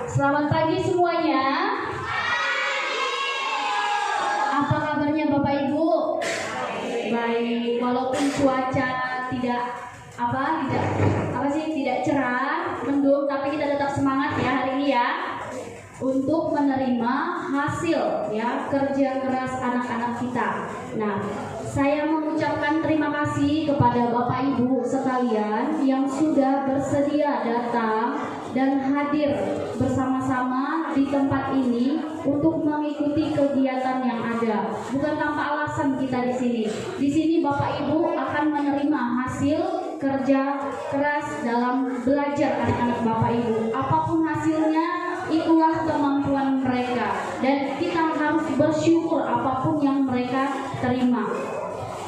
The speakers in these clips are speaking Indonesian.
Selamat pagi semuanya. Apa kabarnya Bapak Ibu? Baik, walaupun cuaca tidak cerah, mendung, tapi kita tetap semangat ya hari ini ya untuk menerima hasil ya kerja keras anak-anak kita. Nah, saya mengucapkan terima kasih kepada Bapak Ibu sekalian yang sudah bersedia datang dan hadir bersama-sama di tempat ini untuk mengikuti kegiatan yang ada. Bukan tanpa alasan kita di sini. Di sini Bapak Ibu akan menerima hasil kerja keras dalam belajar anak-anak Bapak Ibu. Apapun hasilnya, itulah kemampuan mereka dan kita harus bersyukur apapun yang mereka terima.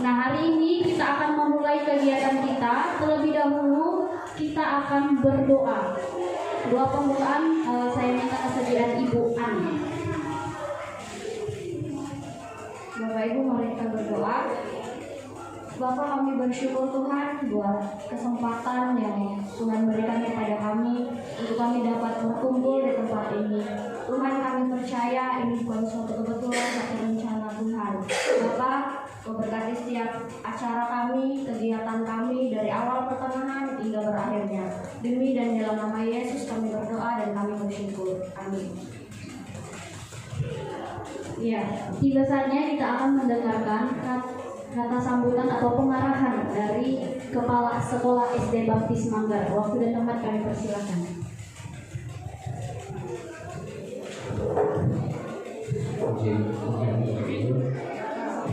Nah, hari ini kita akan memulai kegiatan kita. Terlebih dahulu kita akan berdoa. Doa pembukaan saya minta kesediaan Ibu Ani. Bapak Ibu, mari kita berdoa. Bapak, kami bersyukur Tuhan buat kesempatan yang Tuhan berikan kepada kami untuk kami dapat berkumpul di tempat ini. Tuhan, kami percaya ini bukan suatu kebetulan, tapi rencana Tuhan. Bapak, memberkati setiap acara kami, kegiatan kami dari awal pertengahan hingga berakhirnya. Demi dan dalam nama Yesus kami berdoa dan kami bersyukur. Amin. Ya, tiba saatnya kita akan mendengarkan kata sambutan atau pengarahan dari Kepala Sekolah SD Baptis Manggar. Waktu dan tempat kami persilakan.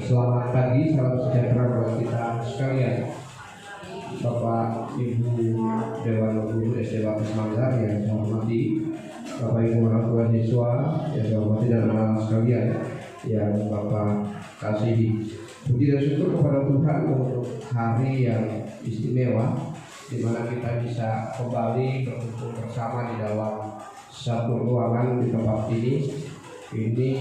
Selamat pagi, salam sejahtera buat kita sekalian. Bapak Ibu Dewan Guru SD Baptis Manggar yang saya hormati, Bapak Ibu orang tua siswa yang saya hormati dan anak-anak sekalian yang Bapak kasihi. Puji dan syukur kepada Tuhan untuk hari yang istimewa di mana kita bisa kembali berkumpul bersama di dalam satu ruangan di tempat ini. Ini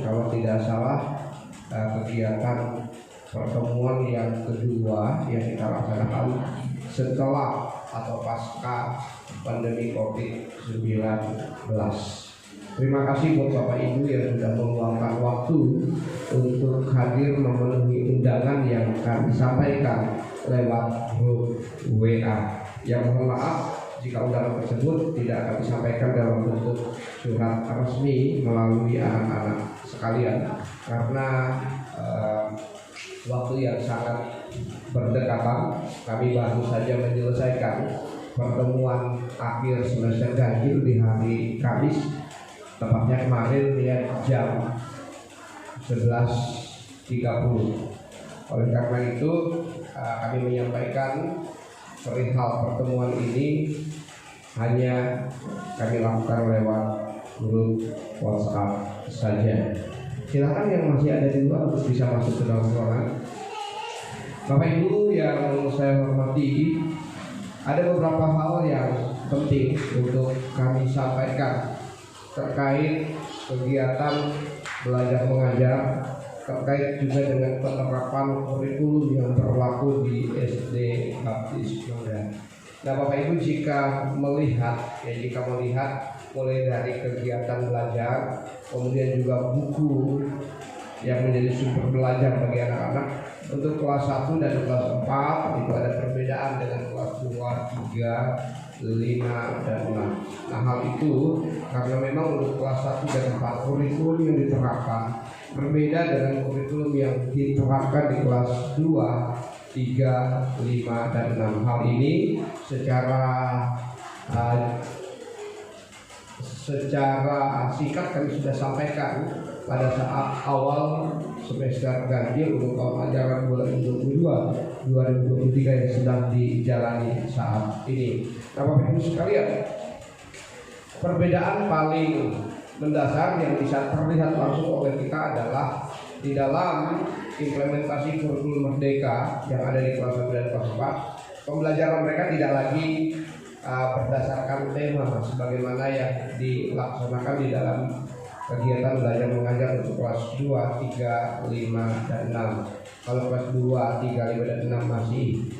kalau tidak salah kegiatan pertemuan yang kedua yang kita laksanakan setelah atau pasca pandemi COVID-19. Terima kasih buat Bapak Ibu yang sudah meluangkan waktu untuk hadir memenuhi undangan yang kami sampaikan lewat grup WA. Yang mohon maaf jika undangan tersebut tidak kami sampaikan dalam bentuk surat resmi melalui anak-anak sekalian karena waktu yang sangat berdekatan. Kami baru saja menyelesaikan pertemuan akhir semester ganjil di hari Kamis, tepatnya kemarin ya jam 11.30. Oleh karena itu kami menyampaikan perihal pertemuan ini hanya kami lakukan lewat grup WhatsApp saja. Silakan yang masih ada di luar untuk bisa masuk ke dalam ruangan. Bapak Ibu yang saya hormati, ada beberapa hal yang penting untuk kami sampaikan terkait kegiatan belajar mengajar, terkait juga dengan penerapan kurikulum yang berlaku di SD Baptis Manggar. Nah, Bapak Ibu jika melihat mulai dari kegiatan belajar, kemudian juga buku yang menjadi sumber belajar bagi anak-anak, untuk kelas 1 dan kelas 4 itu ada perbedaan dengan kelas 2, 3, 5, dan 6. Nah, hal itu karena memang untuk kelas 1 dan 4 kurikulum yang diterapkan berbeda dengan kurikulum yang diterapkan di kelas 2, 3, 5, dan 6. Hal ini secara singkat kami sudah sampaikan pada saat awal semester ganjil untuk tahun ajaran 2022-2023 yang sedang dijalani saat ini. Nah, Bapak Ibu sekalian, perbedaan paling mendasar yang bisa terlihat langsung oleh kita adalah di dalam implementasi kurikulum Merdeka yang ada di kelas 1 dan kelas 4, pembelajaran mereka tidak lagi berdasarkan tema sebagaimana yang dilaksanakan di dalam kegiatan belajar mengajar untuk kelas 2, 3, 5, dan 6. Kalau kelas 2, 3, 5, dan 6 masih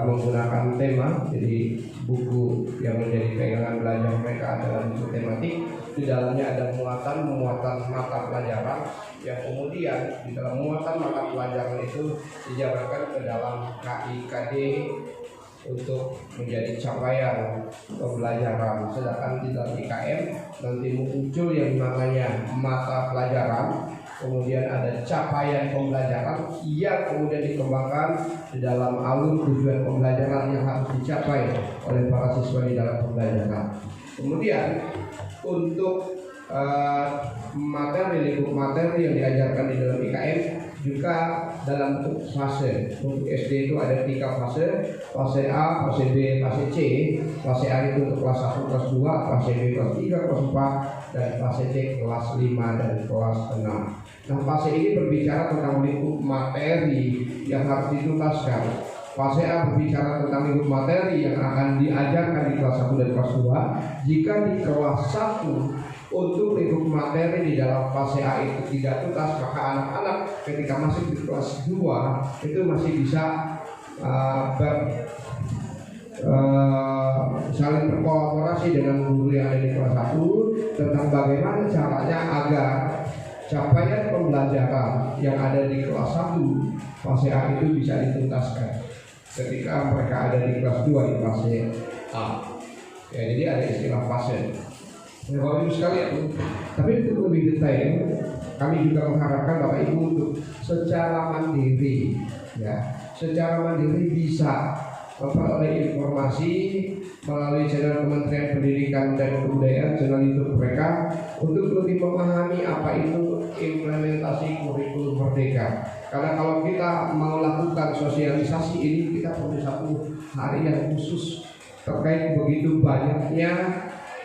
menggunakan tema, jadi buku yang menjadi pegangan belajar mereka adalah buku tematik. Di dalamnya ada muatan mata pelajaran yang kemudian di dalam muatan mata pelajaran itu dijabarkan ke dalam KIKD untuk menjadi capaian pembelajaran. Sedangkan di dalam IKM nanti muncul yang namanya mata pelajaran, kemudian ada capaian pembelajaran yang kemudian dikembangkan di dalam alur tujuan pembelajaran yang harus dicapai oleh para siswa di dalam pembelajaran. Kemudian untuk lingkup materi yang diajarkan di dalam IKM juga dalam bentuk fase. Untuk SD itu ada 3 fase A, fase B, fase C. Fase A itu untuk kelas 1, kelas 2, fase B kelas 3, kelas 4, dan fase C kelas 5 dan kelas 6. Nah, fase ini berbicara tentang lingkup materi yang harus dituntaskan. Fase A berbicara tentang lingkup materi yang akan diajarkan di kelas 1 dan kelas 2. Jika di kelas 1 untuk lingkup materi di dalam fase A itu tidak tuntas, maka anak-anak ketika masuk di kelas 2 itu masih bisa saling berkolaborasi dengan guru yang ada di kelas 1 tentang bagaimana caranya agar capaian pembelajaran yang ada di kelas 1 fase A itu bisa dituntaskan ketika mereka ada di kelas 2 di fase A. Ya, jadi ada istilah fase. Ya, Bapak Ibu sekalian, tapi untuk lebih detail, kami juga mengharapkan Bapak Ibu untuk secara mandiri, secara mandiri bisa memperoleh informasi melalui channel Kementerian Pendidikan dan Kebudayaan, channel YouTube mereka, untuk lebih memahami apa itu implementasi kurikulum merdeka. Karena kalau kita mau lakukan sosialisasi ini, kita perlu 1 hari yang khusus terkait begitu banyaknya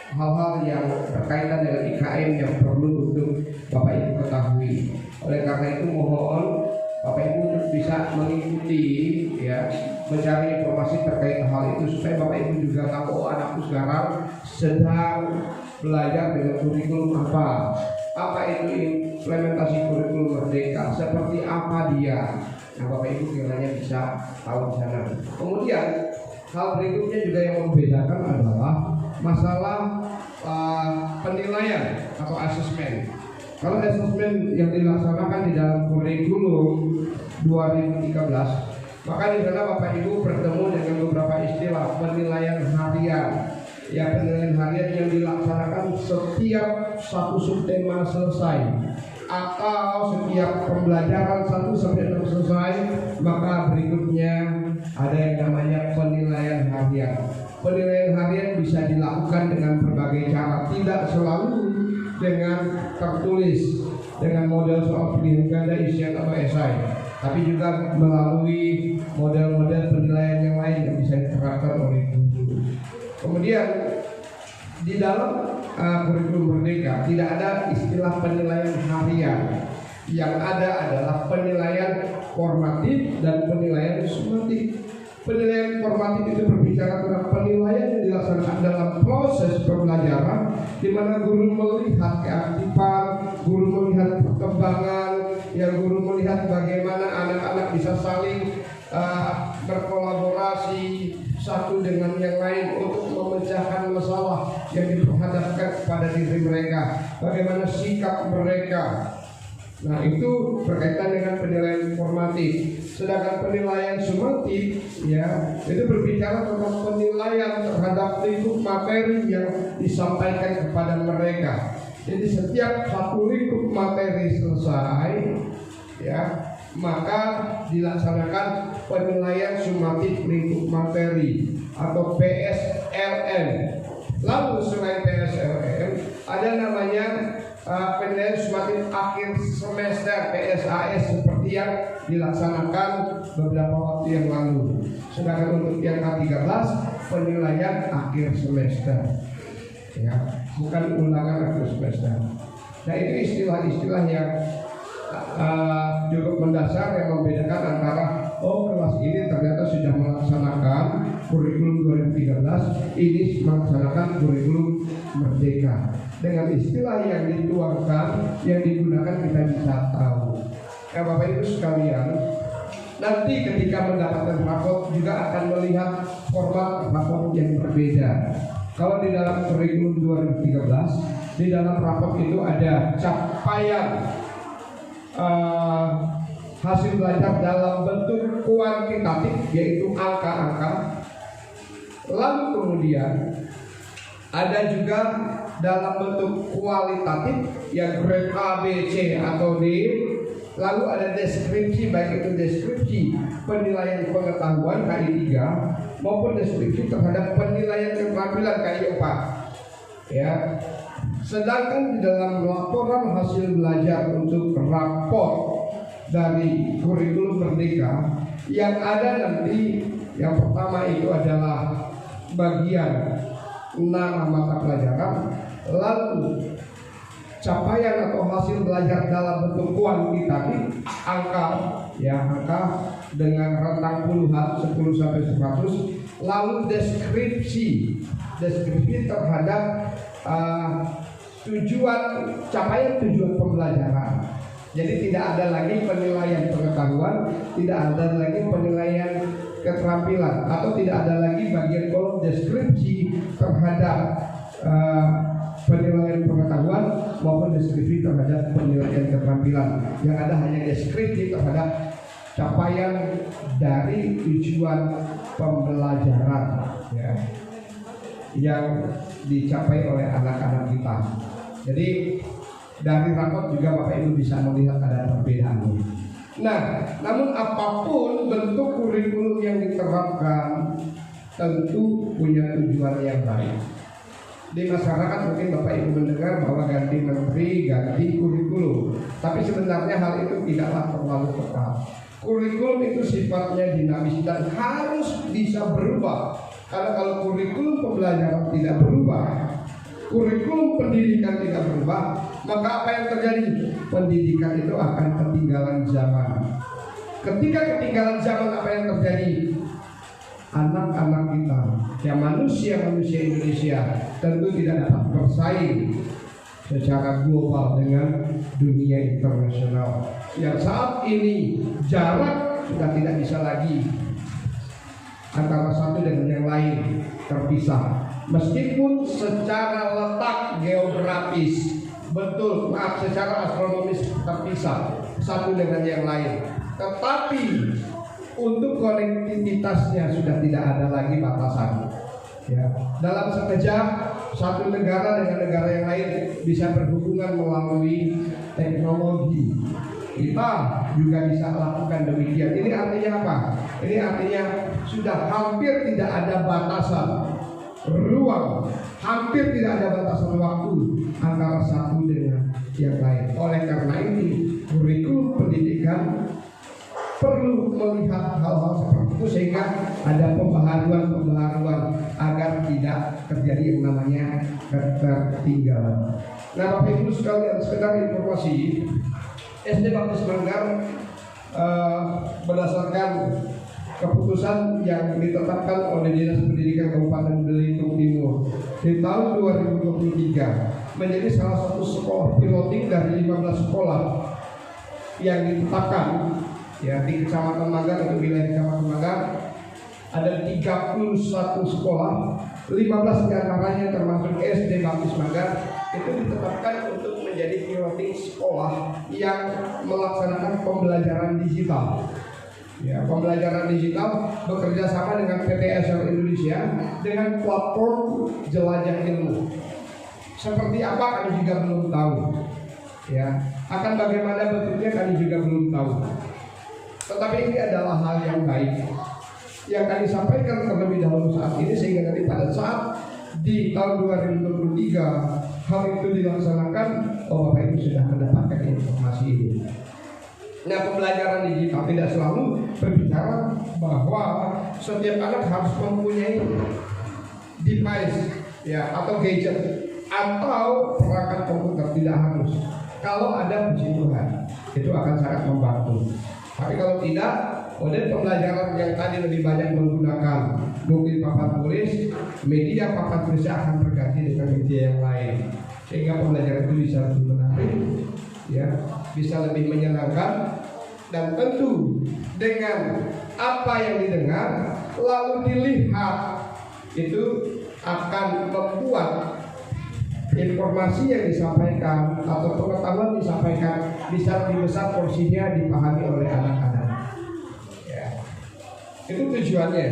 hal-hal yang berkaitan dengan IKM yang perlu untuk Bapak Ibu ketahui. Oleh karena itu mohon Bapak Ibu untuk bisa mengikuti, mencari informasi terkait hal itu supaya Bapak Ibu juga tahu anakku sekarang sedang belajar dengan kurikulum apa itu implementasi kurikulum merdeka, seperti apa dia. Nah, Bapak Ibu kiranya bisa tahu di sana. Kemudian hal berikutnya juga yang membedakan adalah masalah penilaian atau asesmen. Kalau asesmen yang dilaksanakan di dalam kurikulum 2013, maka di sana Bapak Ibu bertemu dengan beberapa istilah penilaian harian. Ya, penilaian harian yang dilaksanakan setiap 1 subtema selesai atau setiap pembelajaran 1 sampai 6 selesai, maka berikutnya ada yang namanya penilaian harian. Penilaian harian bisa dilakukan dengan berbagai cara, tidak selalu dengan tertulis dengan model soal pilihan ganda, isian atau esai, tapi juga melalui model-model penilaian yang lain yang bisa diterapkan oleh guru. Kemudian di dalam kurikulum merdeka tidak ada istilah penilaian harian. Yang ada adalah penilaian formatif dan penilaian sumatif. Penilaian formatif itu berbicara tentang penilaian yang dilaksanakan dalam proses pembelajaran, di mana guru melihat keaktifan, guru melihat perkembangan, guru melihat bagaimana anak-anak bisa saling berkolaborasi satu dengan yang lain untuk memecahkan masalah yang diperhadapkan kepada diri mereka, bagaimana sikap mereka. Nah, itu berkaitan dengan penilaian formatif. Sedangkan penilaian sumatif itu berbicara tentang penilaian terhadap lingkup materi yang disampaikan kepada mereka. Jadi setiap 1 lingkup materi selesai, maka dilaksanakan penilaian sumatif lingkup materi atau PSLM. Lalu selain PSLM ada namanya penilaian sumatif akhir semester PSAS, seperti yang dilaksanakan beberapa waktu yang lalu. Sedangkan untuk yang K13 penilaian akhir semester, bukan ulangan akhir semester. Nah, itu istilah-istilah yang cukup mendasar yang membedakan antara kelas ini ternyata sudah melaksanakan kurikulum 2013, ini melaksanakan kurikulum merdeka. Dengan istilah yang dituangkan, yang digunakan, kita bisa tahu. Bapak Ibu sekalian, nanti ketika mendapatkan raport juga akan melihat format raport yang berbeda. Kalau di dalam kurikulum 2013, di dalam raport itu ada capaian hasil belajar dalam bentuk kuantitatif, yaitu angka-angka. Lalu kemudian ada juga dalam bentuk kualitatif, yang grade A, B, C atau D. Lalu ada deskripsi, baik itu deskripsi penilaian pengetahuan KI 3 maupun deskripsi terhadap penilaian keterampilan KI 4. Ya. Sedangkan di dalam laporan hasil belajar untuk raport dari kurikulum Merdeka, yang ada nanti yang pertama itu adalah bagian 6 mata pelajaran, lalu capaian atau hasil belajar dalam bentuk kuantitatif, angka, ya, angka dengan rentang puluhan 10 sampai 100, lalu deskripsi terhadap capaian tujuan pembelajaran. Jadi tidak ada lagi penilaian pengetahuan, tidak ada lagi penilaian keterampilan, atau tidak ada lagi bagian kolom deskripsi terhadap penilaian pengetahuan maupun deskripsi terhadap penilaian keterampilan. Yang ada hanya deskripsi terhadap capaian dari tujuan pembelajaran, ya, yang dicapai oleh anak-anak kita. Jadi dari raport juga Bapak Ibu bisa melihat ada perbedaan. Nah, namun apapun bentuk kurikulum yang diterapkan tentu punya tujuan yang baik. Di masyarakat mungkin Bapak Ibu mendengar bahwa ganti menteri, ganti kurikulum, tapi sebenarnya hal itu tidaklah terlalu tepat. Kurikulum itu sifatnya dinamis dan harus bisa berubah. Karena kalau kurikulum pembelajaran tidak berubah, kurikulum pendidikan tidak berubah, maka apa yang terjadi? Pendidikan itu akan ketinggalan zaman. Ketika ketinggalan zaman, apa yang terjadi? Anak-anak kita, yang manusia Indonesia tentu tidak dapat bersaing secara global dengan dunia internasional. Yang saat ini jarak sudah tidak bisa lagi antara satu dengan yang lain terpisah. Meskipun secara letak geografis secara astronomis terpisah satu dengan yang lain, tetapi untuk konektivitasnya sudah tidak ada lagi batasan. Ya, dalam sekejap satu negara dengan negara yang lain bisa berhubungan melalui teknologi. Kita juga bisa lakukan demikian. Ini artinya apa? Ini artinya sudah hampir tidak ada batasan ruang, hampir tidak ada batasan waktu antara satu dengan yang lain. Oleh karena ini, kurikulum pendidikan perlu melihat hal-hal seperti itu sehingga ada pembaharuan agar tidak terjadi yang namanya ketertinggalan. Nah, Bapak Ibu sekalian, sekedar informasi, SD Baptis Manggar berdasarkan keputusan yang ditetapkan oleh Dinas Pendidikan Kabupaten Belitung Timur di tahun 2023 menjadi salah satu sekolah piloting dari 15 sekolah yang ditetapkan, ya, di Kecamatan Manggar atau wilayah Kecamatan Manggar. Ada 31 sekolah, 15 diantaranya termasuk SD Baptis Manggar itu ditetapkan untuk menjadi piloting sekolah yang melaksanakan pembelajaran digital. Ya, pembelajaran digital bekerja sama dengan PT SL Indonesia dengan platform Jelajah Ilmu. Seperti apa kami juga belum tahu. Ya, akan bagaimana bentuknya kami juga belum tahu. Tetapi ini adalah hal yang baik yang kami sampaikan terlebih dahulu saat ini, sehingga nanti pada saat di tahun 2023 hal itu dilaksanakan, Bapak Ibu sudah mendapatkan informasi ini. Nah, pembelajaran digital tidak selalu berbicara bahwa setiap anak harus mempunyai device, ya, atau gadget atau perangkat komputer, tidak harus. Kalau ada puji Tuhan, itu akan sangat membantu. Tapi kalau tidak, model pembelajaran yang tadi lebih banyak menggunakan mungkin papan tulis, media papan tulisnya akan berganti dengan media yang lain, sehingga pembelajaran itu bisa lebih menarik, ya, bisa lebih menyenangkan, dan tentu dengan apa yang didengar lalu dilihat, itu akan membuat informasi yang disampaikan atau pengetahuan disampaikan bisa lebih besar porsinya dipahami oleh anak-anak. Ya. Itu tujuannya.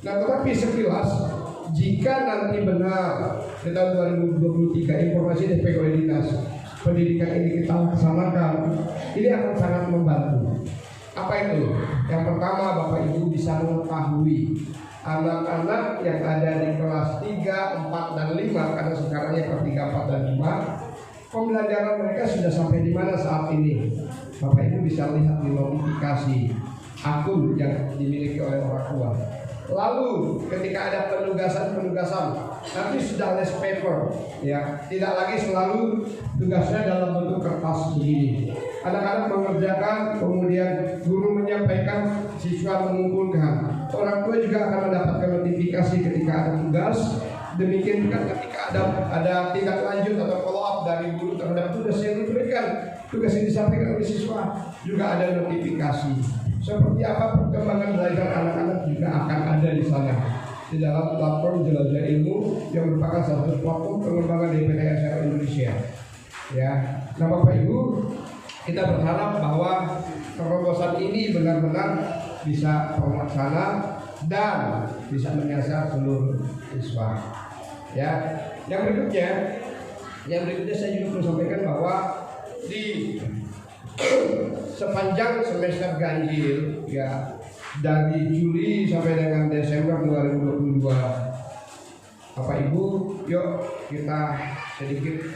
Nah, tetapi sekilas jika nanti benar di tahun 2023 informasi dan dinas pendidikan ini kita laksanakan, ini akan sangat membantu. Apa itu? Yang pertama, Bapak Ibu bisa mengetahui anak-anak yang ada di kelas 3, 4, dan 5, karena sekarangnya kelas 3, 4, dan 5, pembelajaran mereka sudah sampai di mana saat ini. Bapak Ibu bisa lihat di notifikasi akun yang dimiliki oleh orang tua. Lalu ketika ada penugasan, nanti sudah less paper, ya, tidak lagi selalu tugasnya dalam bentuk kertas begini. Anak-anak mengerjakan, kemudian guru menyampaikan, siswa mengumpulkan. Orang tua juga akan mendapatkan notifikasi ketika ada tugas. Demikian juga ketika ada tindak lanjut atau follow up dari guru terhadap tugas yang diberikan, tugas yang disampaikan oleh siswa juga ada notifikasi. Seperti apa perkembangan belajar anak-anak juga akan ada di sana di dalam platform Jelajah Ilmu yang merupakan salah satu platform pengembangan DPTSR Indonesia. Ya, nah Bapak Ibu, kita berharap bahwa terobosan ini benar-benar bisa terlaksana dan bisa menyasar seluruh siswa. Ya, yang berikutnya saya juga perlu sampaikan bahwa di sepanjang semester ganjil, ya, dari Juli sampai dengan Desember 2022, Bapak Ibu, yuk kita sedikit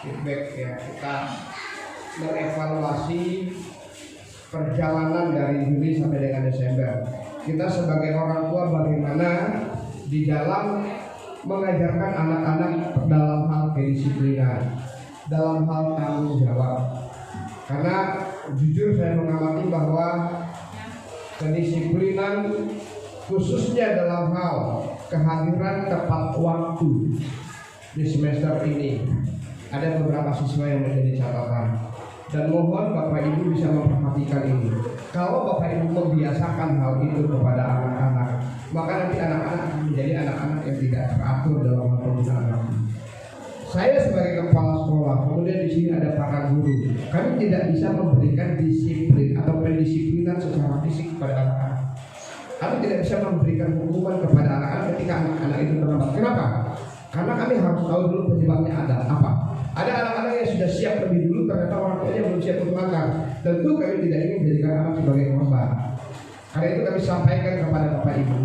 feedback, ya, kita mengevaluasi perjalanan dari Juli sampai dengan Desember. Kita sebagai orang tua bagaimana di dalam mengajarkan anak-anak dalam hal kedisiplinan, dalam hal tanggung jawab. Karena jujur saya mengamati bahwa kedisiplinan khususnya dalam hal kehadiran tepat waktu di semester ini ada beberapa siswa yang menjadi catatan, dan mohon Bapak Ibu bisa memperhatikan ini. Kalau Bapak Ibu membiasakan hal itu kepada anak-anak, maka nanti anak-anak akan menjadi anak-anak yang tidak teratur dalam hal penggunaan waktu. Saya sebagai kepala sekolah, kemudian di sini ada para guru, kami tidak bisa memberikan disiplin atau pendisiplinan secara fisik kepada anak-anak. Kami tidak bisa memberikan hukuman kepada anak-anak ketika anak-anak itu terlambat. Kenapa? Karena kami harus tahu dulu penyebabnya ada apa. Ada anak-anak yang sudah siap lebih dulu, ternyata orang tuanya belum siap untuk makan. Tentu kami tidak ingin menjadikan anak sebagai korban. Karena itu kami sampaikan kepada Bapak Ibu,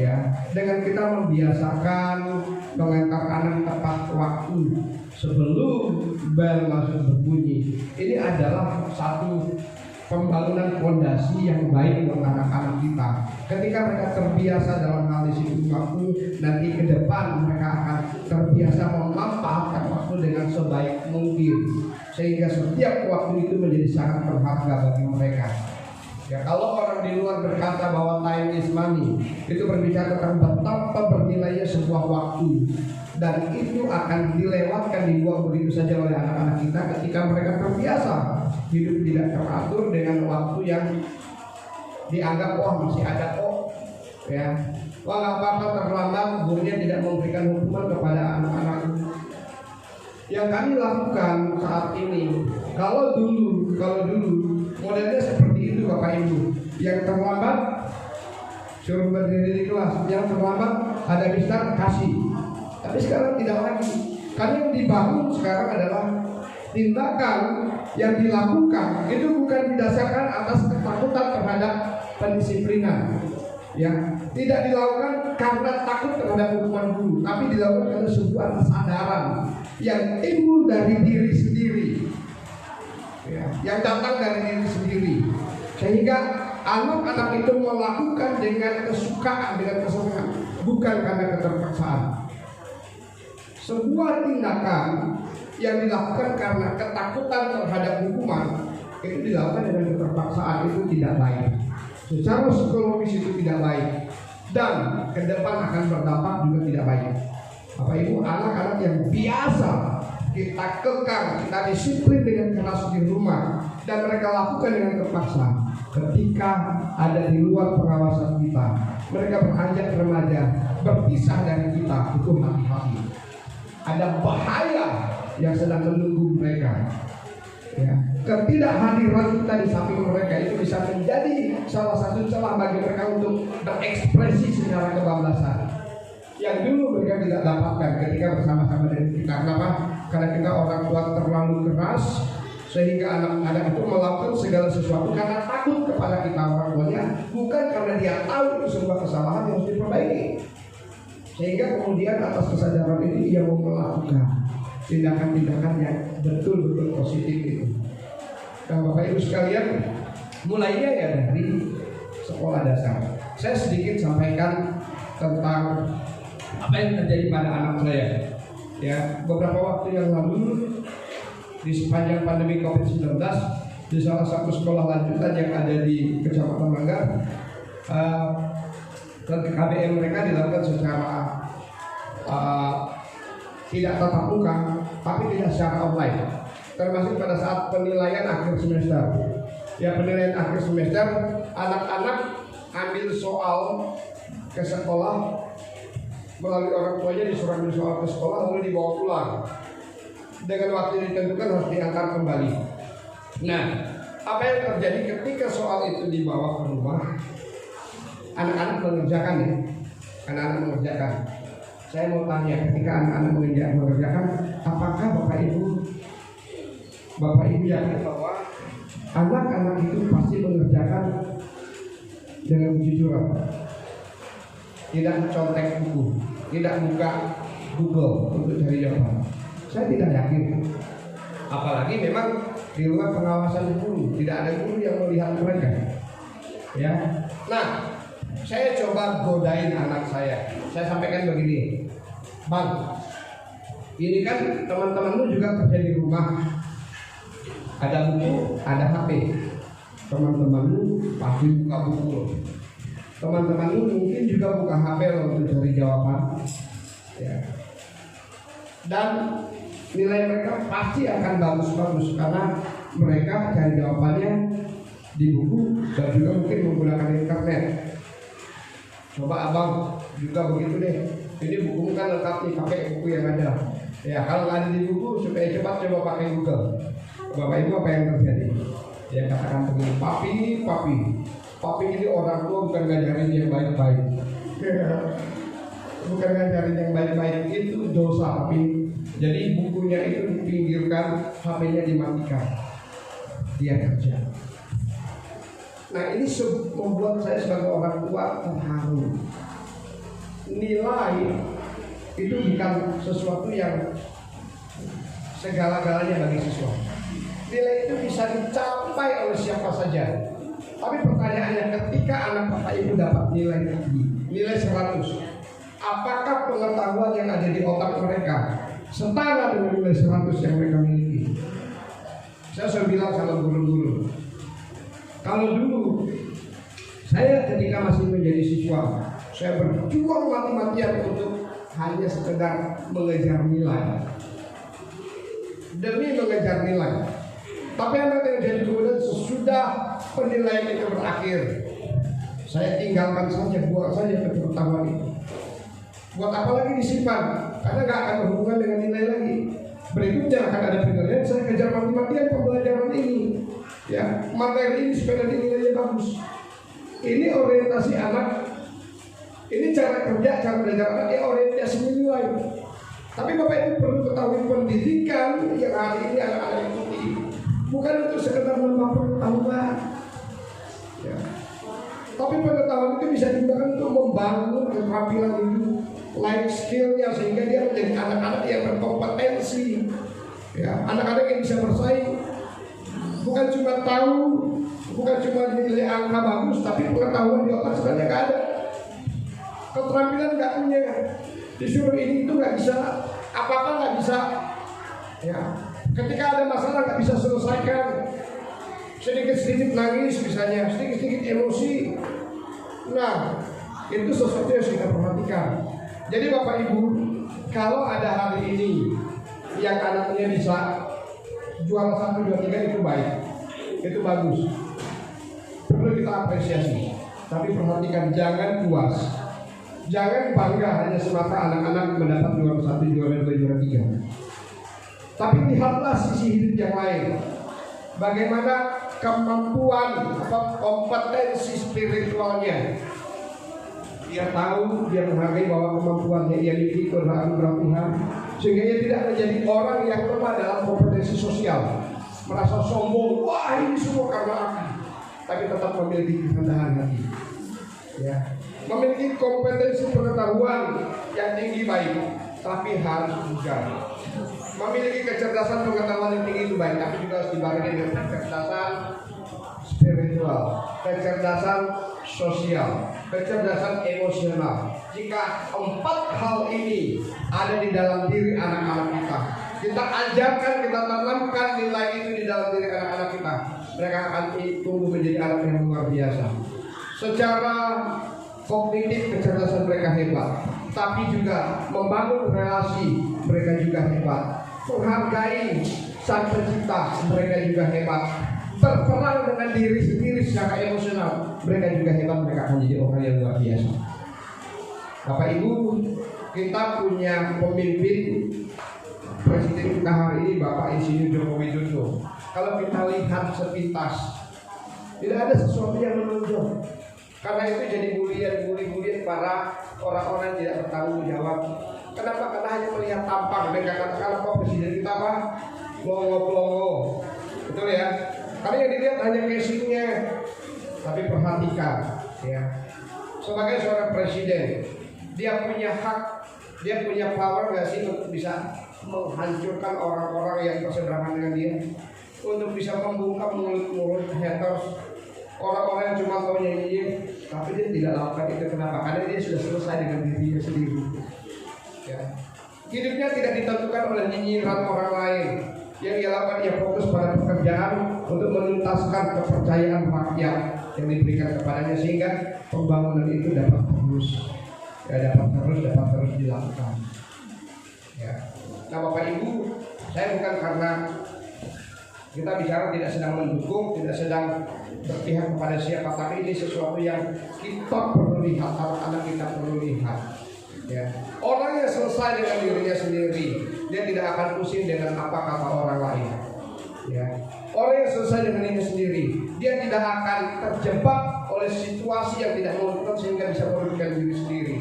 ya, dengan kita membiasakan mengantar anak tepat waktu sebelum bel masuk berbunyi, ini adalah satu pembangunan fondasi yang baik untuk anak-anak kita. Ketika mereka terbiasa dalam hal disiplin waktu, nanti ke depan mereka akan terbiasa memanfaatkan waktu dengan sebaik mungkin, sehingga setiap waktu itu menjadi sangat berharga bagi mereka. Ya, kalau orang di luar berkata bahwa time is money, itu berbicara tentang betapa bernilainya sebuah waktu, dan itu akan dilewatkan, dibuang begitu saja oleh anak-anak kita ketika mereka terbiasa hidup tidak teratur dengan waktu yang dianggap wah masih ada kok, ya, wah nggak apa-apa terlambat, gurunya tidak memberikan hukuman kepada anak-anak. Yang kami lakukan saat ini, kalau dulu modelnya seperti itu Bapak Ibu, yang terlambat suruh berdiri di kelas, yang terlambat ada mister kasih. Tapi sekarang tidak lagi. Karena yang dibangun sekarang adalah tindakan yang dilakukan itu bukan didasarkan atas ketakutan terhadap pendisiplinan, ya, tidak dilakukan karena takut terhadap hukuman guru, tapi dilakukan karena sebuah kesadaran yang timbul dari diri sendiri, ya, yang datang dari diri sendiri, sehingga anak-anak itu melakukan dengan kesukaan, dengan kesenangan, bukan karena keterpaksaan. Sebuah tindakan yang dilakukan karena ketakutan terhadap hukuman itu dilakukan dengan keterpaksaan, itu tidak baik. Secara psikologis itu tidak baik, dan ke depan akan berdampak juga tidak baik. Bapak Ibu, anak-anak yang biasa kita kekang, kita disiplin dengan keras di rumah, dan mereka lakukan dengan terpaksa ketika ada di luar pengawasan kita. Mereka beranjak remaja, berpisah dari kita, itu hati-hati. Ada bahaya yang sedang menunggu mereka. Ya, ketidakhadiran kita di samping mereka itu bisa menjadi salah satu celah bagi mereka untuk berekspresi secara kebablasan yang dulu mereka tidak dapatkan ketika bersama-sama dengan kita. Kenapa? Karena kita orang tua terlalu keras sehingga anak-anak itu melakukan segala sesuatu karena takut kepada kita orang tuanya, bukan karena dia tahu itu sebuah kesalahan yang harus diperbaiki. Sehingga kemudian atas kesadaran ini ia mau melakukan tindakan-tindakan yang betul-betul positif itu. Nah, Bapak Ibu sekalian, mulainya ya dari sekolah dasar. Saya sedikit sampaikan tentang apa yang terjadi pada anak saya. Ya, beberapa waktu yang lalu di sepanjang pandemi COVID-19 di salah satu sekolah lanjutan yang ada di Kecamatan Manggar, KBM mereka dilakukan secara tidak tatap muka, tapi tidak secara online. Termasuk pada saat penilaian akhir semester. Ya, penilaian akhir semester, anak-anak ambil soal ke sekolah melalui orang tuanya, disuruh ambil soal ke sekolah lalu dibawa pulang. Dengan waktu yang ditentukan harus diantar kembali. Nah, apa yang terjadi ketika soal itu dibawa ke rumah? Anak-anak mengerjakan ya, anak-anak mengerjakan. Saya mau tanya, ketika anak-anak mengerjakan, apakah Bapak Ibu yakin bahwa anak-anak itu pasti mengerjakan dengan kejujuran? Tidak mencontek buku, tidak buka Google untuk cari jawaban. Saya tidak yakin. Apalagi memang di luar pengawasan guru, tidak ada guru yang melihat mereka. Ya, nah, saya coba godain anak saya. Saya sampaikan begini, Bang, ini kan teman-temanmu juga kerja di rumah, ada buku, ada HP. Teman-temanmu pasti buka buku. Teman-temanmu mungkin juga buka HP untuk cari jawaban. Ya. Dan nilai mereka pasti akan bagus-bagus karena mereka cari jawabannya di buku dan juga mungkin menggunakan internet. Coba abang juga begitu deh. Ini buku kan lengkap nih, pakai buku yang ada. Ya, kalau nggak ada di buku supaya cepat coba pakai Google. Bapak Ibu, apa yang terjadi? Ya, katakan begini, papi ini orang tua bukan ngajarin yang baik-baik. Bukan ngajarin yang baik-baik, itu dosa papi. Jadi bukunya itu dipinggirkan, HP-nya dimatikan. Dia kerja. Nah, ini membuat saya sebagai orang tua terharu. Nilai itu bukan sesuatu yang segala-galanya bagi siswa. Nilai itu bisa dicapai oleh siapa saja. Tapi pertanyaannya, ketika anak Bapak Ibu dapat nilai tinggi, nilai 100, apakah pengetahuan yang ada di otak mereka setara dengan nilai 100 yang mereka miliki? Saya selalu bilang sama guru-guru, kalau dulu saya ketika masih menjadi siswa, saya berjuang mati-matian untuk hanya sekedar mengejar nilai, demi mengejar nilai. Tapi apa yang terjadi kemudian sesudah penilaian itu berakhir, saya tinggalkan saja, buang saja pengetahuan itu. Buat apa lagi disimpan? Karena nggak akan berhubungan dengan nilai lagi. Berikutnya akan ada penilaian, saya kejar mati-matian pembelajaran ini. Ya, materi ini supaya nilainya bagus. Ini orientasi anak. Ini cara kerja, cara belajar anak, ya orientasi nilai. Tapi Bapak Ibu perlu ketahui pendidikan yang hari ini anak-anak ikuti bukan untuk sekedar menambah pengetahuan. Ya. Tapi pengetahuan itu bisa digunakan untuk membangun keterampilan hidup, life skill-nya, sehingga dia menjadi anak-anak yang berkompetensi. Ya, anak-anak yang bisa bersaing. Bukan cuma tahu, bukan cuma nilai angka bagus, tapi pengetahuan di otak sebenarnya nggak ada. Keterampilan nggak punya. Disuruh ini itu nggak bisa, apa-apa nggak bisa. Ya, ketika ada masalah nggak bisa selesaikan. Sedikit-sedikit nangis misalnya, sedikit-sedikit emosi. Nah, itu sesuatu yang harus kita perhatikan. Jadi Bapak Ibu, kalau ada hari ini yang anaknya bisa juara 1, 2, 3 itu baik. itu bagus, perlu kita apresiasi. Tapi perhatikan, jangan puas, jangan bangga hanya semata anak-anak mendapat juara 1, juara 2, juara 3. Tapi lihatlah sisi hidup yang lain. Bagaimana kemampuan atau kompetensi spiritualnya. Dia tahu, dia menghargai bahwa kemampuannya ia miliki adalah anugerah Tuhan, sehingga ia tidak menjadi orang yang lemah dalam kompetensi sosial, merasa sombong, wah ini semua karena aku, tapi tetap memiliki kerendahan hati. Ya, memiliki kompetensi pengetahuan yang tinggi baik, tapi harus juga memiliki kecerdasan pengetahuan yang tinggi itu baik, tapi juga harus dibarengi dengan kecerdasan spiritual, kecerdasan sosial, kecerdasan emosional. Jika 4 hal ini ada di dalam diri anak-anak kita ajarkan, kita tanamkan nilai itu di dalam diri anak-anak kita, mereka akan tumbuh menjadi anak yang luar biasa. Secara kognitif kecerdasan mereka hebat, tapi juga membangun relasi mereka juga hebat, menghargai sang pencipta mereka juga hebat, berperang dengan diri sendiri secara emosional mereka juga hebat. Mereka akan jadi orang yang luar biasa. Bapak Ibu, kita punya pemimpin, presiden kita hari ini Bapak Insinyur Joko Widodo. Kalau kita lihat sepintas, tidak ada sesuatu yang menonjol. Karena itu jadi bulian para orang-orang yang tidak bertanggung jawab. Kenapa? Karena hanya melihat tampang. Mereka katakan apa presiden kita apa? Pelongo-pelongo. Betul ya? Karena yang dilihat hanya casingnya. Tapi perhatikan, ya. Sebagai seorang presiden, dia punya hak, dia punya power nggak sih untuk bisa menghancurkan orang-orang yang berseberangan dengan dia, untuk bisa membungkam mulut-mulut haters, orang-orang yang cuma tahu nyanyi, tapi dia tidak lakukan itu. Kenapa? Karena dia sudah selesai dengan dirinya sendiri. Ya. Hidupnya tidak ditentukan oleh nyinyiran orang lain. Yang dia lakukan, dia fokus pada pekerjaan untuk menuntaskan kepercayaan rakyat yang diberikan kepadanya, sehingga pembangunan itu dapat terus dilakukan. Ya. Nah Bapak Ibu, saya bukan karena kita bicara tidak sedang mendukung, tidak sedang berpihak kepada siapa, tapi ini sesuatu yang kita perlu lihat, anak-anak kita perlu lihat. Ya. Orang yang selesai dengan dirinya sendiri, dia tidak akan pusing dengan apa kata orang lain. Ya. Orang yang selesai dengan dirinya sendiri, dia tidak akan terjebak oleh situasi yang tidak menguntungkan sehingga bisa merugikan diri sendiri.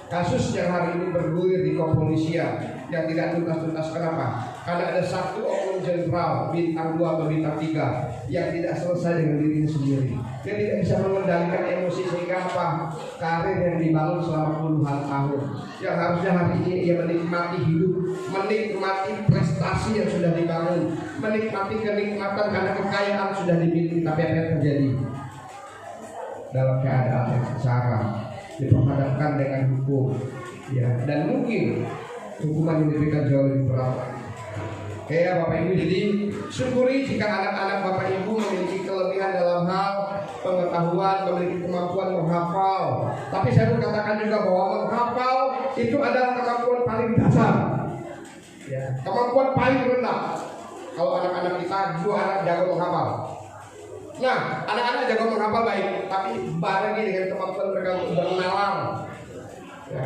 Kasus yang hari ini bergulir di kepolisian yang tidak tuntas-tuntas, kenapa? Karena ada satu oknum jenderal bintang 2 atau bintang 3 yang tidak selesai dengan dirinya sendiri. Dia tidak bisa mengendalikan emosi, sehingga apa? Karir yang dibangun selama puluhan tahun, yang harusnya hari ini ia menikmati hidup, menikmati prestasi yang sudah dibangun, menikmati kenikmatan karena kekayaan sudah dimiliki, tapi apa yang terjadi? Dalam keadaan yang sengsara, diperhadapkan dengan hukum, ya, dan mungkin hukuman yang diberikan jauh lebih berat. Ya Bapak Ibu, jadi syukuri jika anak-anak Bapak Ibu memiliki kelebihan dalam hal pengetahuan, memiliki kemampuan menghafal. Tapi saya mau katakan juga bahwa menghafal itu adalah kemampuan paling dasar, ya, kemampuan paling rendah. Kalau anak-anak kita 2 anak jago menghafal. Nah, anak-anak jago menghafal baik, tapi barengi dengan kemampuan mereka untuk bernalar. Ya.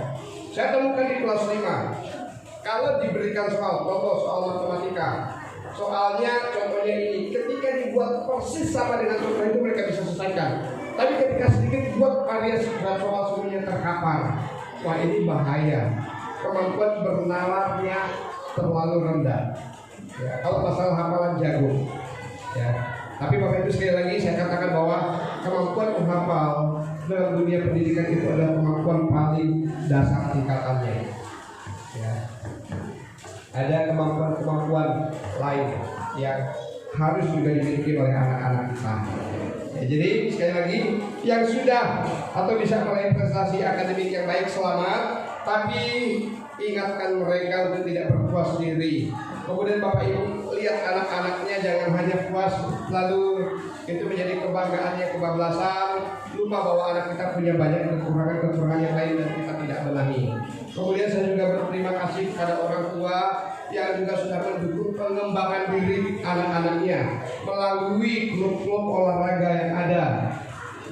Saya temukan di kelas 5. Kalau diberikan soal, contoh soal matematika, soalnya contohnya ini, ketika dibuat persis sama dengan contoh itu mereka bisa selesaikan. Tapi ketika sedikit dibuat variasi dan soal semuanya terkapar, wah ini bahaya. Kemampuan bernalarnya terlalu rendah. Ya, kalau masalah hafalan jago. Ya. Tapi Bapak Ibu, sekali lagi saya katakan bahwa kemampuan menghafal dalam dunia pendidikan itu adalah kemampuan paling dasar tingkatannya. Ya. Ada kemampuan-kemampuan lain yang harus juga dimiliki oleh anak-anak kita. Ya, jadi sekali lagi, yang sudah atau bisa meraih prestasi akademik yang baik, selamat. Tapi ingatkan mereka untuk tidak berpuas diri. Kemudian Bapak Ibu lihat anak-anaknya, jangan hanya puas lalu itu menjadi kebanggaannya, kebablasan, lupa bahwa anak kita punya banyak kekurangan yang lain dan kita tidak benahi. Kemudian saya juga berterima kasih kepada orang tua yang dan juga sudah mendukung pengembangan diri anak-anaknya melalui klub-klub olahraga yang ada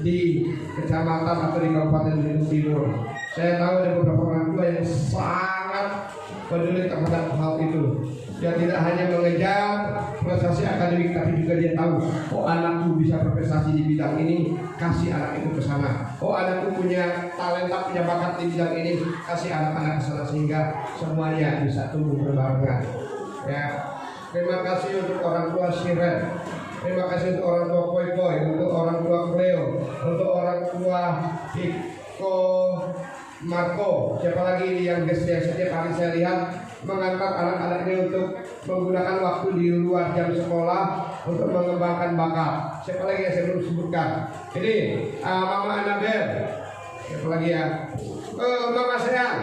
di kecamatan atau di Kabupaten Belitung Timur. Saya tahu ada beberapa orang tua yang sangat peduli terhadap hal itu. Dia tidak hanya mengejar prestasi akademik, tapi juga dia tahu, oh anakku bisa berprestasi di bidang ini, kasih anak itu ke sana. Oh anakku punya talenta, punya bakat di bidang ini, kasih anak-anak ke sana, sehingga semuanya bisa tumbuh berbarengan. Ya, terima kasih untuk orang tua Siren, terima kasih untuk orang tua Koi Koi, untuk orang tua Cleo, untuk orang tua Iko Marco. Siapa lagi yang setiap hari saya lihat mengantar anak-anaknya untuk menggunakan waktu di luar jam sekolah untuk mengembangkan bakat. Siapa lagi yang saya belum sebutkan? Ini Mama Anabel. Siapa lagi ya? Mama Sayang.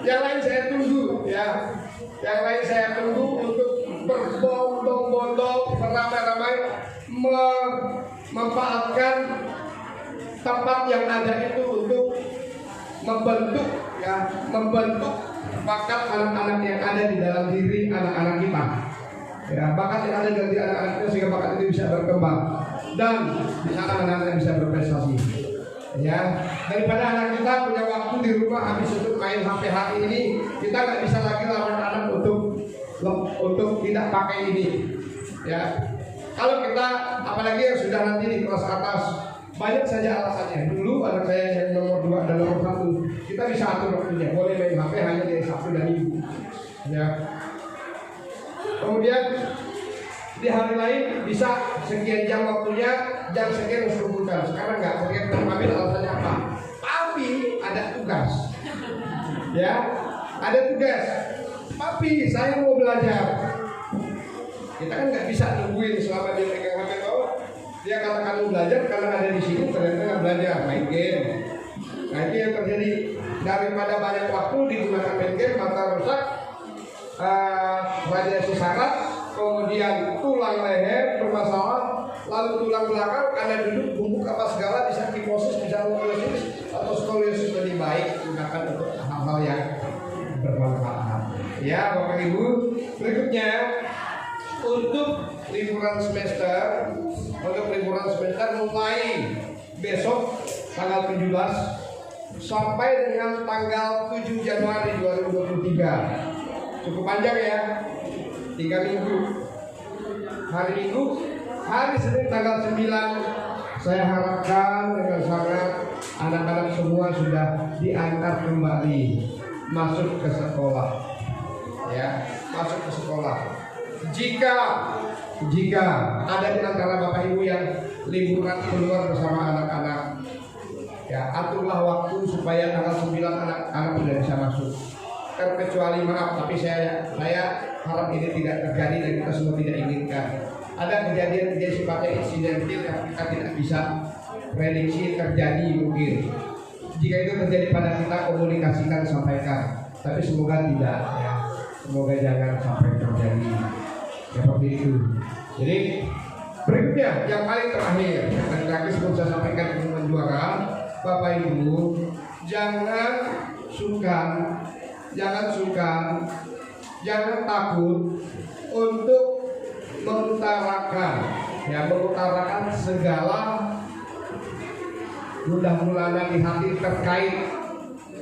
Yang lain saya tunggu ya. Yang lain saya tunggu untuk berbondong-bondong beramai-ramai memanfaatkan tempat yang ada itu untuk membentuk bakat anak-anak yang ada di dalam diri anak-anak kita. Ya, bakat yang ada di dalam diri anak-anak kita sehingga bakat itu bisa berkembang dan di sana anak-anak bisa berprestasi. Ya, daripada anak kita punya waktu di rumah habis untuk main HP hari ini, kita nggak bisa lagi larang anak untuk tidak pakai ini. Ya, kalau kita apalagi yang sudah nanti di kelas atas, banyak saja alasannya. Dulu anak saya yang nomor 2 dan nomor 1, kita bisa atur waktunya. Boleh main HP hanya dari Sabtu dan Minggu. Ya. Kemudian di hari lain bisa sekian jam waktunya, jam sekian harus kumpulkan. Sekarang nggak, sekian ambil alasannya apa? Tapi ada tugas. Ya, ada tugas. Tapi saya mau belajar. Kita kan nggak bisa nungguin selama dia pegang HP kau. Dia katakan mau belajar karena ada di sini, ternyata nggak belajar, main game. Nah itu yang terjadi. Daripada banyak waktu digunakan main game, mata rusak, radiasi saraf, kemudian tulang leher bermasalah, lalu tulang belakang, karena duduk bungkuk apa segala, bisa kiposis, bisa skoliosis atau skoliosis lebih baik gunakan untuk hal-hal yang bermanfaat. Ya Bapak Ibu, berikutnya untuk liburan semester mulai besok tanggal 17 sampai dengan tanggal 7 Januari 2023. Cukup panjang ya, 3 minggu. Hari Senin tanggal 9, saya harapkan dengan sangat anak-anak semua sudah diantar kembali masuk ke sekolah. Ya, masuk ke sekolah. Jika ada di antara Bapak Ibu yang liburan keluar bersama anak-anak, ya aturlah waktu supaya tanggal 9 anak-anak sudah bisa masuk. Terkecuali maaf, tapi saya harap ini tidak terjadi dan kita semua tidak inginkan. Ada kejadian sifatnya insidentil yang kita tidak bisa prediksi terjadi mungkin. Jika itu terjadi pada kita, komunikasikan, sampaikan. Tapi semoga tidak ya. Semoga jangan sampai terjadi seperti itu. Jadi berikutnya yang paling terakhir sebelum saya sampaikan ke teman juara, Bapak Ibu jangan takut untuk mengutarakan segala gundah-gulana di hati terkait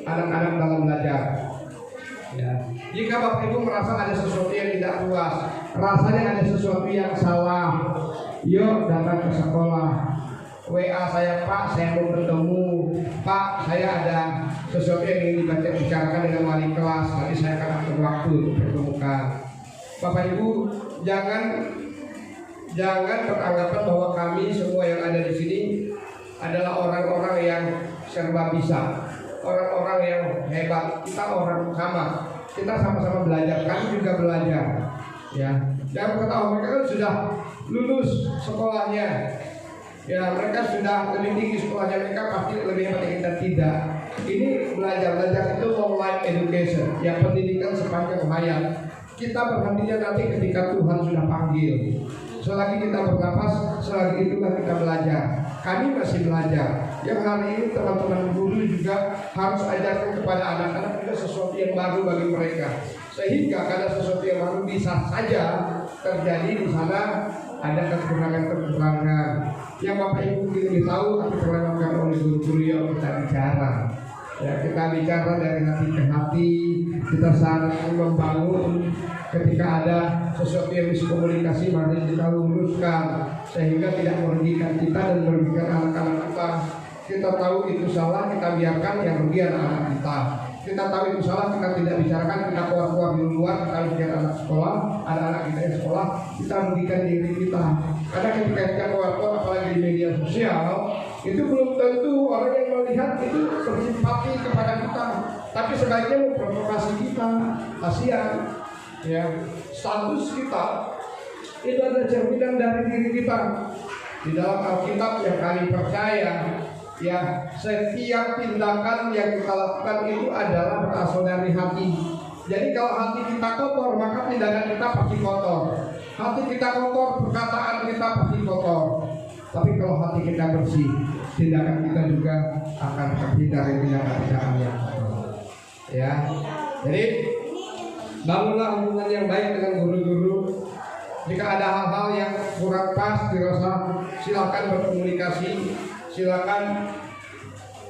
anak-anak dalam belajar. Ya. Jika Bapak Ibu merasa ada sesuatu yang tidak puas, rasanya ada sesuatu yang salah, yuk datang ke sekolah. WA saya, Pak, saya mau bertemu. Pak, saya ada sesuatu yang ingin dibicarakan dengan wali kelas. Nanti saya akan atur waktu untuk pertemukan. Bapak Ibu, jangan beranggapan bahwa kami semua yang ada di sini adalah orang-orang yang serba bisa, orang-orang yang hebat. Kita orang sama. Kita sama-sama belajar, kami juga belajar. Ya, jangan ketahui mereka kan sudah lulus sekolahnya. Ya, mereka sudah lebih tinggi sekolahnya, mereka pasti lebih hebat dari kita. Tidak. Ini belajar itu long life education, ya pendidikan sepanjang hayat. Kita berhentinya nanti ketika Tuhan sudah panggil. Selagi kita bernapas, selagi itulah kita belajar. Kami masih belajar. yang hari ini teman-teman guru juga harus ajarkan kepada anak-anak juga sesuatu yang baru bagi mereka, sehingga karena sesuatu yang baru bisa saja terjadi di sana ada kekurangan-kekurangan yang Bapak Ibu lebih tahu, tapi terlewatkan oleh guru-guru yang kita bicara. Ya, kita bicara dari hati ke hati, kita saling membangun. Ketika ada sesuatu yang miskomunikasi, mari kita luruskan sehingga tidak merugikan kita dan merugikan anak-anak kita. Kita tahu itu salah, kita biarkan yang rugi anak-anak kita. Kita tahu itu salah, kita tidak bicarakan, kita keluar di luar, kita biar anak sekolah, anak-anak kita yang sekolah, kita merugikan diri kita. Karena ketika kita keluar apalagi di media sosial, itu belum tentu orang yang melihat itu bersimpati kepada kita, tapi sebaiknya memprovokasi kita. Kasihan, ya, status kita itu adalah cerminan dari diri kita. Di dalam Alkitab yang kami percaya, ya, setiap tindakan yang kita lakukan itu adalah berasal dari hati. Jadi kalau hati kita kotor, maka tindakan kita pasti kotor. Hati kita kotor, perkataan kita pasti kotor. Tapi kalau hati kita bersih, tindakan kita juga akan bersih dari tindakan yang kotor. Ya, jadi bangunlah hubungan yang baik dengan guru-guru. Jika ada hal-hal yang kurang pas dirasa, silakan berkomunikasi, silakan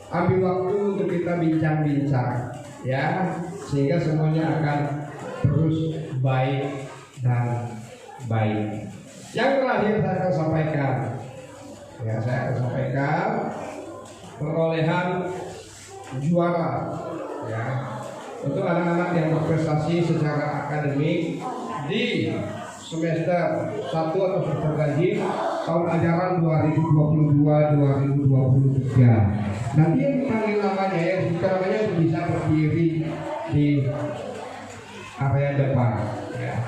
ambil waktu untuk kita bincang-bincang, ya, sehingga semuanya akan terus baik dan baik. Yang terakhir saya akan sampaikan, ya, saya akan sampaikan perolehan juara, ya, untuk anak-anak yang berprestasi secara akademik di semester 1 atau semester ganjil tahun ajaran 2022-2023. Nanti yang dipanggil namanya, yang namanya bisa berdiri di area depan, ya.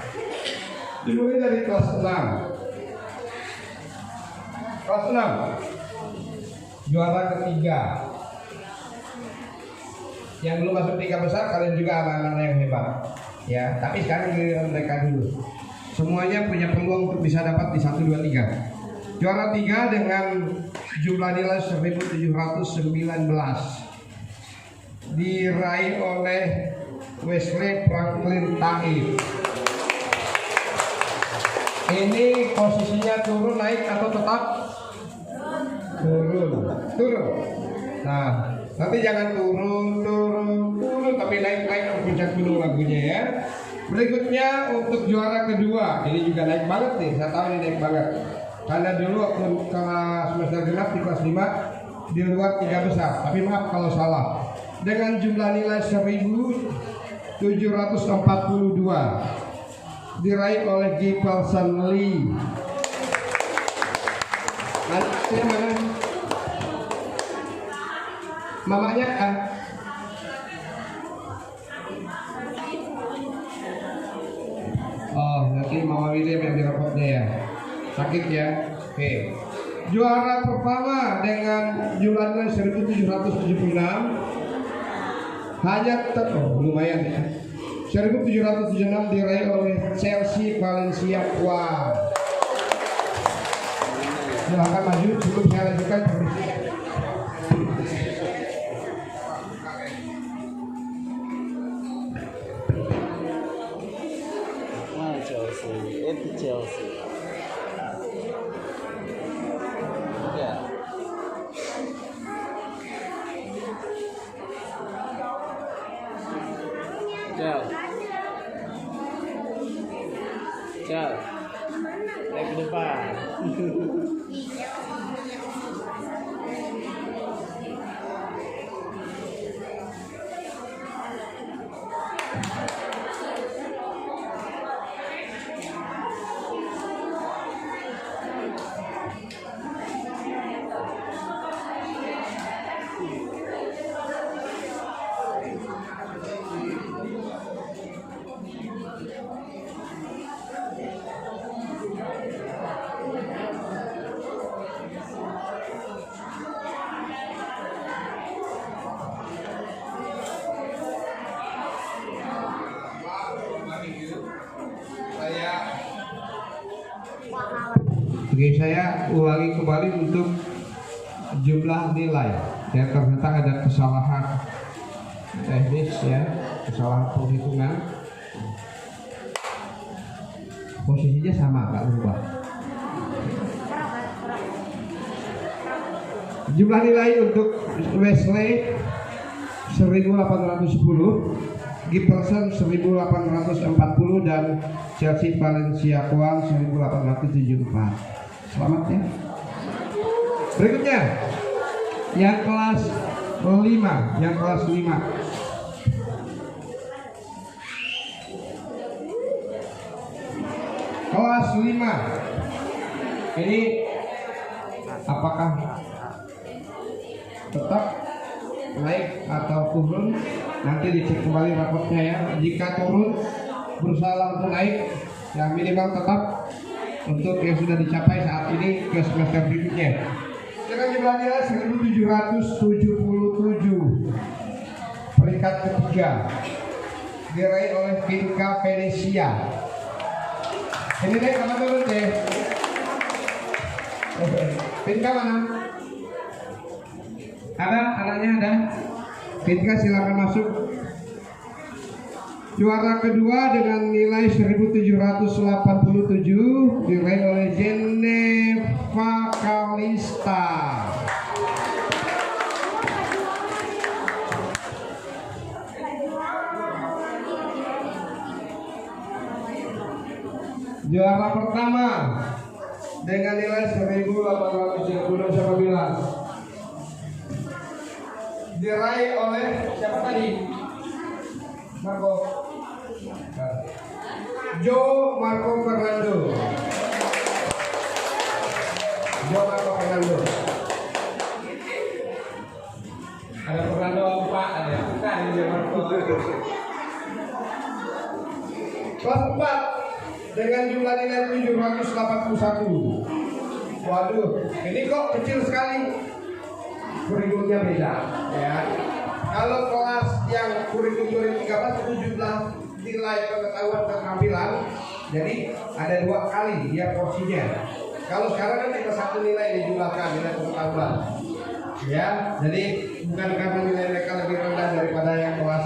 Dimulai dari kelas 6. Kelas 6 juara ketiga. Yang belum masuk 3 besar, kalian juga anak-anak yang hebat, ya. Tapi sekarang giliran mereka dulu. Semuanya punya peluang untuk bisa dapat di 1, 2, 3. Juara 3 dengan jumlah nilai 1719 diraih oleh Wesley Franklin Taib. Ini posisinya turun, naik atau tetap? Turun. Nah, nanti jangan turun, tapi naik ke puncak gunung lagunya, ya. Berikutnya untuk juara kedua, ini juga naik banget nih, saya tahu ini naik banget. Karena dulu waktu kelas semester genap di kelas 5 di luar 3 besar, tapi maaf kalau salah. Dengan jumlah nilai 1742 diraih oleh Gipelson Lee. Nanti mana? Mamanya kan? Oh, nanti Mama William yang direpotnya ya. Sakit ya. Oke. Juara pertama dengan jumlah nilai 1776 hanya lumayan ya. 1776 diraih oleh Chelsea Valencia. Wah. Silahkan maju sebelum saya lanjutkan. Itu Chelsea. Ya. Ciao. Naik ke depan. Oke, saya ulangi kembali untuk jumlah nilai. Ya, ternyata ada kesalahan teknis ya, kesalahan penghitungan. Posisinya sama, nggak berubah. Jumlah nilai untuk Wesley 1810, Giperson 1840 dan Chelsea Valencia Kuang 1874. Selamat ya. Berikutnya yang kelas 5, yang kelas 5. Kelas 5. Ini apakah tetap naik atau turun? Nanti dicek kembali rapotnya ya. Jika turun, berusaha langsung naik. Yang minimal tetap untuk yang sudah dicapai saat ini ke semester berikutnya. Dengan jumlah nilai 1777, peringkat ketiga diraih oleh Vinka Venesia. Ini deh, kamu turun deh. Vinka mana? Ada, anaknya ada. Vinka silakan masuk. Juara kedua dengan nilai 1787 diraih oleh Geneva Kalista. Juara pertama dengan nilai 1819 diraih oleh siapa tadi? Marco Fernando. Ada Fernando Pak, ada bukan Jo Marco. Kelas 4 dengan jumlah nilai 781. Waduh, ini kok kecil sekali. Kurikulumnya beda ya. Kalau kelas yang kurikulum 13 itu jumlah nilai pengetahuan keterampilan, jadi ada 2 kali dia porsinya. Kalau sekarang kan cuma 1 nilai dijumlahkan, nilai pengetahuan ya, jadi bukan karena nilai mereka lebih rendah daripada yang kelas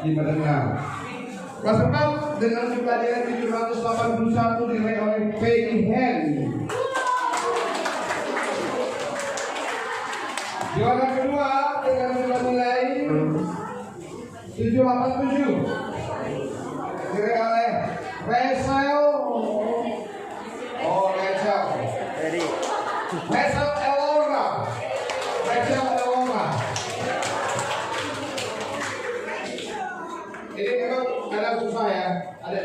5 dan 6. Kelas 4 dengan jumlah nilai 781 diraih oleh Peggy Hen. Juara kedua dengan jumlah nilai 787 diraih oleh Rachel Elora. Ini memang ada susah ya, ada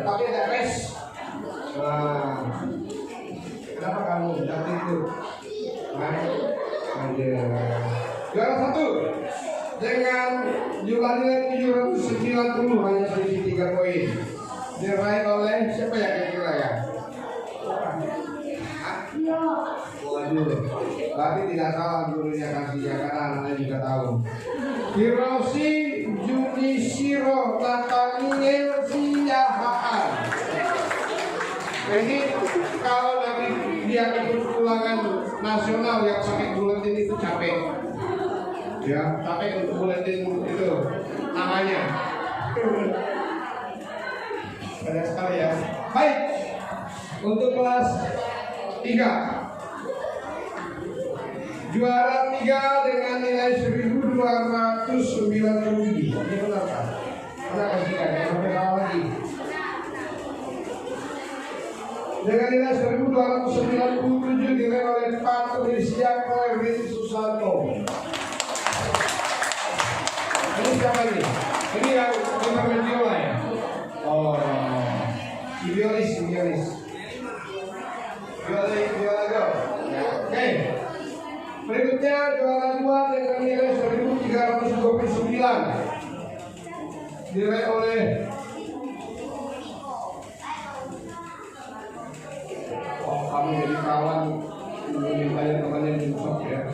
tapi ada res. Nah, kenapa kamu seperti itu? Juara 1 dengan jumlah nilai 790, hanya selisih 3 poin, diraih oleh siapa ya kira-kira ya? Waduh, berarti tidak salah gurunya kasihnya karena anaknya juga tahu. Hiroshi Junishiro Nathaniel Siyahaan. Ini kalau nanti dia ikut ulangan nasional yang pakai buletin itu capek. Ya, capek untuk buletin itu namanya. Banyak sekali ya. Baik, untuk kelas 3 juara 3 dengan nilai 1290. Ini benar kan? Benar kan tidak? Sampai kalah lagi. Dengan nilai 1297 diraih oleh Patricia Clevin Susanto. Ini siapa ini? Ini yang bermain biola ya? Oh, violis go. Oke. Berikutnya juara 2 dengan nilai 1329 diraih oleh kamu jadi kawan banyak teman yang besok ya.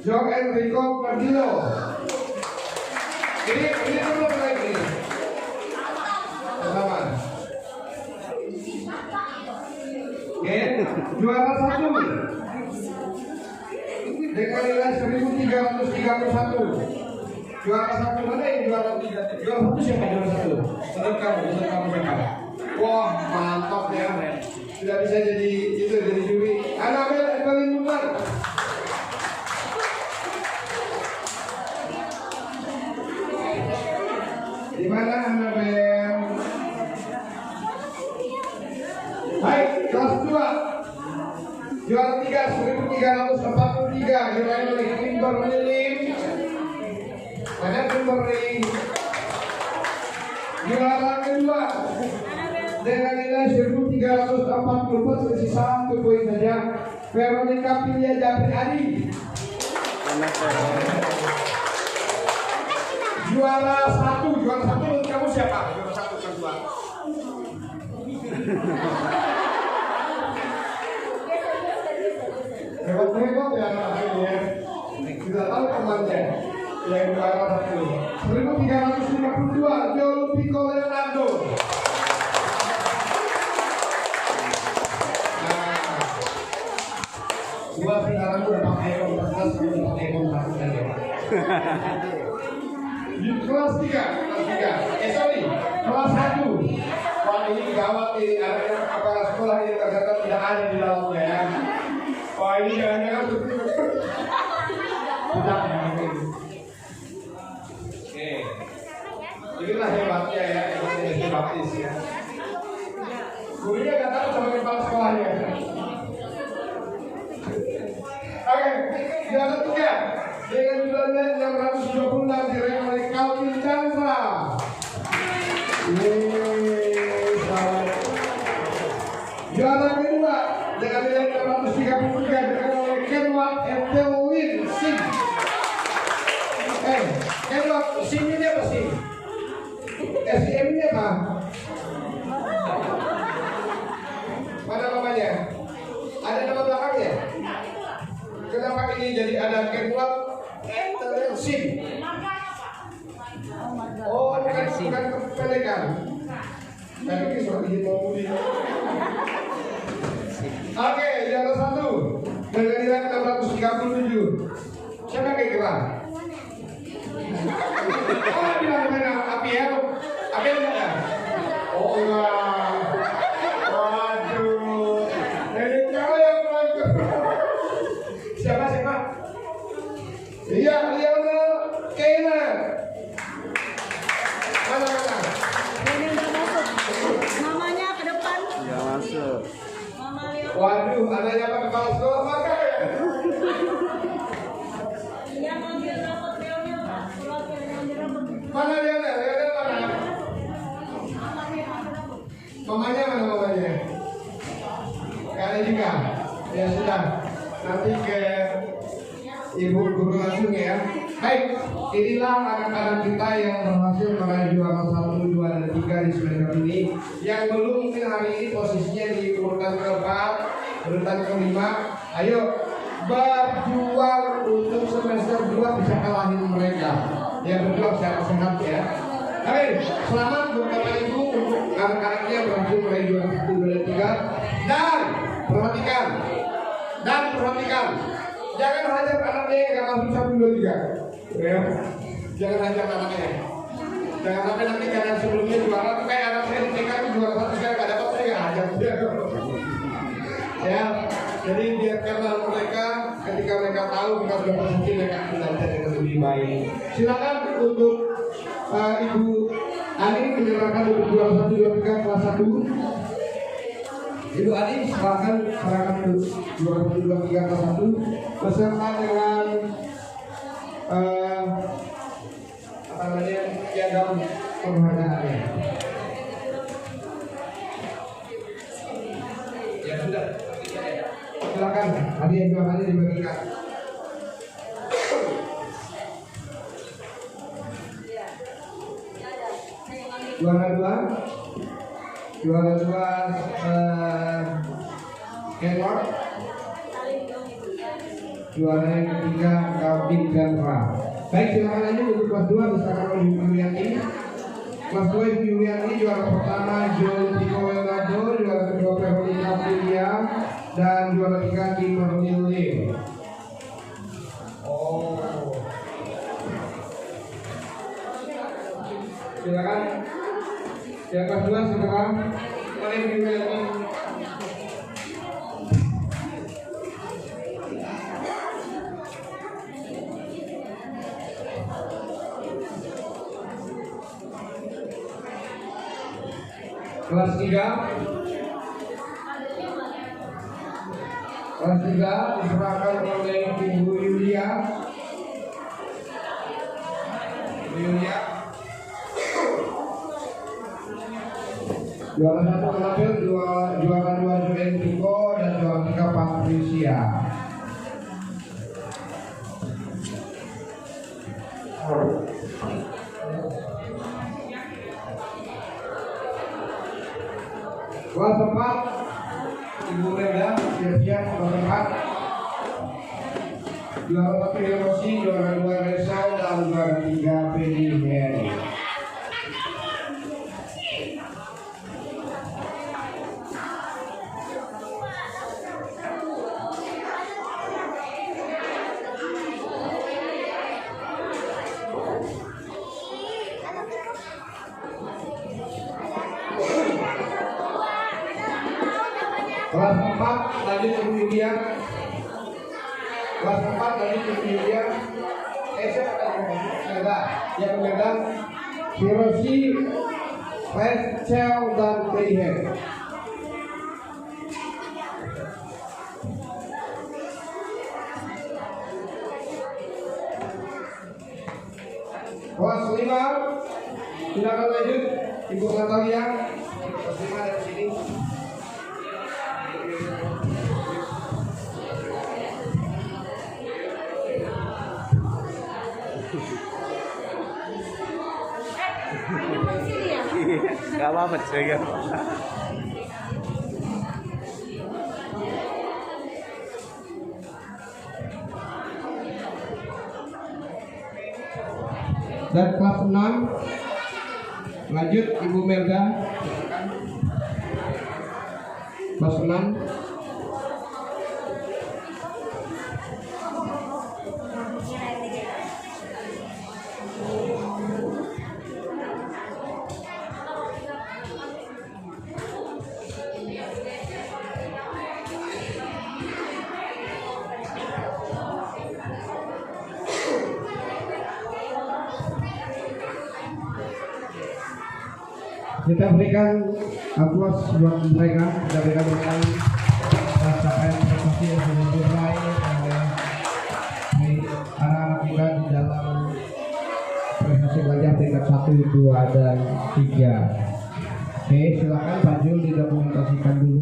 Jo Enrico Pardillo. Ini dulu lagi. Sama. Oke, juara 1 dengan nilai 1331. Juara satu mana yang juara tiga? Juara satu siapa juara satu? Menurut kamu siapa? Wah mantap ya. Sudah bisa jadi itu jadi juri. Anabel Evelyn Numan. Di mana Anabel? Baik, kelas 2. Juara 3 1343 diraih oleh Kimberly Lim. Mana Kimberly? Juara kedua dengan nilai 1344 selisih 1 poin saja Veronica Pilia Japri Adi. Juara satu menurut kamu siapa? Juara satu kedua. Hebat ya anak ini ya. Tidak tahu temannya yang juara satu. 1352 Joel Pico Leonardo. Gua sekarang udah pakai kontras, udah pakai kontras aja. Di kelas 3, kelas 1. Wah ini gawat ini, ada kepala sekolah ini ternyata tidak ada di dalamnya ya. Wah ini jangan-jangan tidak ya. Oke, inilah hebatnya ya, hebatnya baptis ya. Gurunya nggak tahu sama kepala sekolahnya. Oke, juara 3 dengan jumlahnya 626 diraih oleh Calvin Chandra. Juara kedua dengan nilai 633 diraih oleh Kenwat Evelyn Singh. Kenwat Singh ini apa sih? SIM ini apa? Mana namanya? Ada nama belakangnya? Kenapa ini jadi ada Kenwat Evelyn Singh? Oh, bukan kepelekan. Tapi ini sudah bikin mau mudi. Oke, juara 1 dengan nilai 637. Siapa yang gerak? Oh, bilang mana? Apiel enggak? Oh enggak. Waduh. Ini cewek yang belajar. Siapa? Iya, Lionel Kayla. Mana? Ini udah masuk. Mamanya ke depan. Ya masuk. Mama Leo. Waduh, anaknya apa kepala sekolah maka ya? Dia ngambil rapot Leo, Pak. Surat yang ngambil rapot. Mana Lionel? Lionel mana? Mamanya mana mamanya? Gak ada juga. Ya sudah. Nanti ke Ibu Guru langsung ya. Baik, inilah anak-anak kita yang berhasil meraih juara 1, 2, dan 3 di semester ini. Yang belum mungkin hari ini posisinya di urutan ke-4, urutan ke-5. Ayo berjuang untuk semester 2 bisa kalahin mereka. Ya berjuang secara sehat ya. Baik, selamat buat Bapak Ibu untuk anak-anaknya berhasil meraih juara 1, 2, dan 3. Dan perhatikan, jangan hajar anaknya yang gak masuk 1, 2, 3. Ya, jangan hajar anaknya. Jangan sampai nanti karena sebelumnya juara tuh kayak anak saya di TK itu juara 1 saya gak dapat, saya gak hajar dia. Ya, jadi biarkanlah mereka ketika mereka tahu kita sudah berhasil mereka belajar dengan lebih baik. Silakan untuk Ibu Ani menyerahkan untuk juara 1, 2, 3 kelas 1. Ibu Ani serahkan ke juara 1, 2, 3 kelas 1 beserta dengan apa namanya piagam penghargaannya. Ya sudah, silakan hadiah jualannya dibagikan. Juara 2 Kenwat. Juara yang ketiga Calvin Chandra. Baik, silakan aja untuk kelas 2 misalkan oleh Ibu Yuliani. Kelas 2 Ibu Yuliani, juara pertama Joel Pico Leonardo, juara kedua Veronica Pilia, dan juara 3 Kimberly Lim. Silakan. Yang kelas 2 segera. Mari dimulai. Kelas 3. Kelas 3 diserahkan oleh Ibu Yulia. Ibu Yulia. Juara 1 mengambil juara 2 Julian Tiko dan juara 3 Patricia. Kelas 4 Ibu Reda siap-siap kelas 4. Juara 1 Yosi, juara 2 Resa dan juara 3 Penny Mary. Kelas 4 lanjut Ibu Yulia. Kelas 4 lanjut Ibu Yulia. Siapa yang memegang Hiroshi, Rachel dan Mayhem. Kelas 5 silakan lanjut Ibu Natalia. Kelas 5 dari sini. Gak apa-apa sih, gak apa-apa. Dan kelas 6 lanjut Ibu Melda. Kelas 6. Kita berikan aplaus buat mereka. Kita berikan capaian prestasi yang sudah diraih oleh anak-anak kita di dalam prestasi belajar tingkat 1, 2, dan 3. Oke, silakan Pak Jul didokumentasikan dulu.